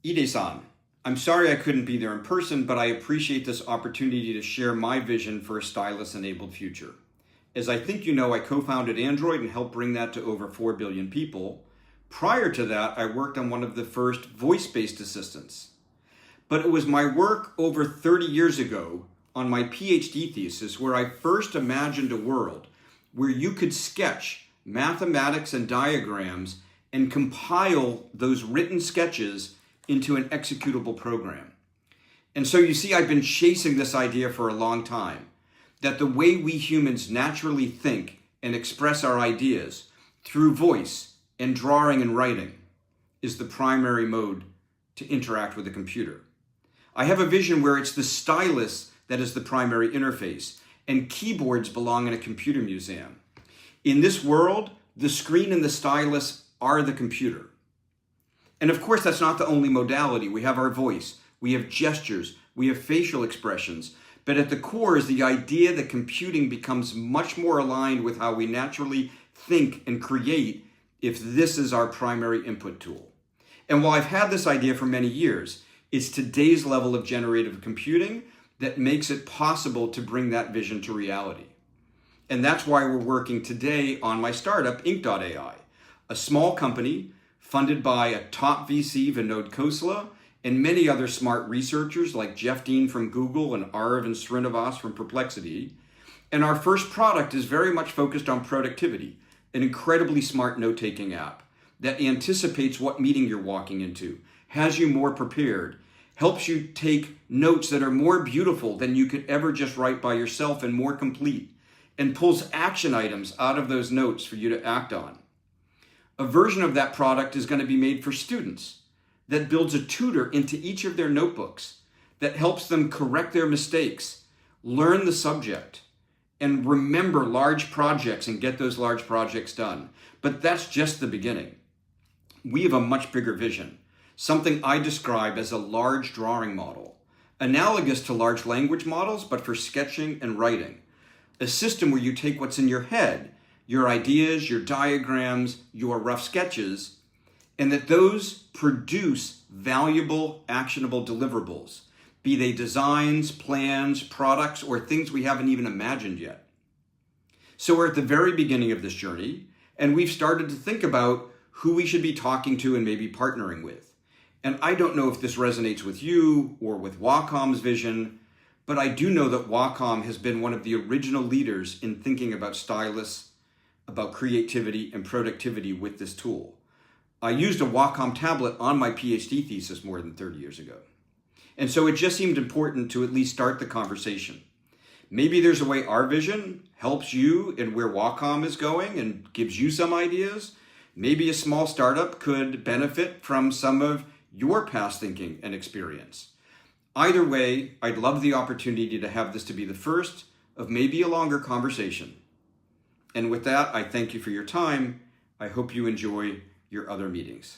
Ide-san, I'm sorry I couldn't be there in person, but I appreciate this opportunity to share my vision for a stylus-enabled future. As I think you know, I co-founded Android and helped bring that to over 4 billion people. Prior to that, I worked on one of the first voice-based assistants. But it was my work over 30 years ago on my PhD thesis where I first imagined a world where you could sketch mathematics and diagrams and compile those written sketches into an executable program. And so you see, I've been chasing this idea for a long time, that the way we humans naturally think and express our ideas through voice and drawing and writing is the primary mode to interact with a computer. I have a vision where it's the stylus that is the primary interface, and keyboards belong in a computer museum. In this world, the screen and the stylus are the computer. And of course, that's not the only modality. We have our voice, we have gestures, we have facial expressions. But at the core is the idea that computing becomes much more aligned with how we naturally think and create if this is our primary input tool. And while I've had this idea for many years, it's today's level of generative computing that makes it possible to bring that vision to reality. And that's why we're working today on my startup, Ink.ai, a small company funded by a top VC, Vinod Khosla, and many other smart researchers like Jeff Dean from Google and Arav and Srinivas from Perplexity. And our first product is very much focused on productivity, an incredibly smart note-taking app that anticipates what meeting you're walking into, has you more prepared, helps you take notes that are more beautiful than you could ever just write by yourself and more complete, and pulls action items out of those notes for you to act on. A version of that product is going to be made for students that builds a tutor into each of their notebooks that helps them correct their mistakes, learn the subject, and remember large projects and get those large projects done. But that's just the beginning. We have a much bigger vision, something I describe as a large drawing model, analogous to large language models, but for sketching and writing. A system where you take what's in your head, your ideas, your diagrams, your rough sketches, and that those produce valuable, actionable deliverables, be they designs, plans, products, or things we haven't even imagined yet. So we're at the very beginning of this journey, and we've started to think about who we should be talking to and maybe partnering with. And I don't know if this resonates with you or with Wacom's vision, but I do know that Wacom has been one of the original leaders in thinking about stylus, about creativity and productivity with this tool. I used a Wacom tablet on my PhD thesis more than 30 years ago. And so it just seemed important to at least start the conversation. Maybe there's a way our vision helps you in where Wacom is going and gives you some ideas. Maybe a small startup could benefit from some of your past thinking and experience. Either way, I'd love the opportunity to have this to be the first of maybe a longer conversation. And with that, I thank you for your time. I hope you enjoy your other meetings.